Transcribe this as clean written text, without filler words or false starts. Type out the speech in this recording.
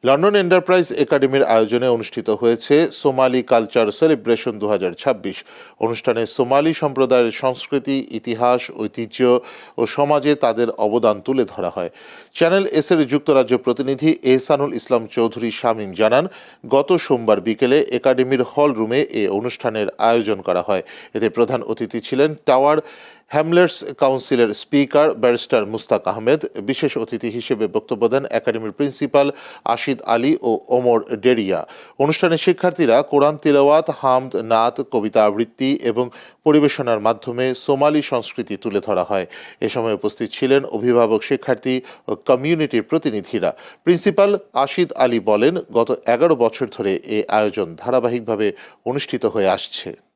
London enterprise একাডেমির আয়োজনে অনুষ্ঠিত হয়েছে সোমালি কালচার সেলিব্রেশন 2026। অনুষ্ঠানে সোমালি সম্প্রদায়ের সংস্কৃতি, ইতিহাস, ঐতিহ্য ও সমাজে তাদের অবদান তুলে ধরা হয়। চ্যানেল এস-এর যুক্তরাজ্য প্রতিনিধি এহসানুল ইসলাম চৌধুরী শামীম জানান, গত সোমবার বিকেলে একাডেমির হল রুমে এ অনুষ্ঠানের আয়োজন করা হয়। এতে প্রধান অতিথি ছিলেন টাওয়ার হ্যামলেটস কাউন্সিলের স্পিকার ব্যারিস্টার মুস্তাক আহমেদ। বিশেষ অতিথি হিসেবে বক্তব্য দেন একাডেমির প্রিন্সিপাল আশিদ আলী ও ওমর ডেরিয়া। অনুষ্ঠানে শিক্ষার্থীরা কোরআন তিলাওয়াত, হামদ, নাত, কবিতা আবৃত্তি এবং পরিবেশনার মাধ্যমে সোমালি সংস্কৃতি তুলে ধরা হয়। এ সময় উপস্থিত ছিলেন অভিভাবক, শিক্ষার্থী ও কমিউনিটির প্রতিনিধিরা। প্রিন্সিপাল আশিদ আলী বলেন, গত 11 বছর ধরে এ আয়োজন ধারাবাহিকভাবে অনুষ্ঠিত হয়ে আসছে।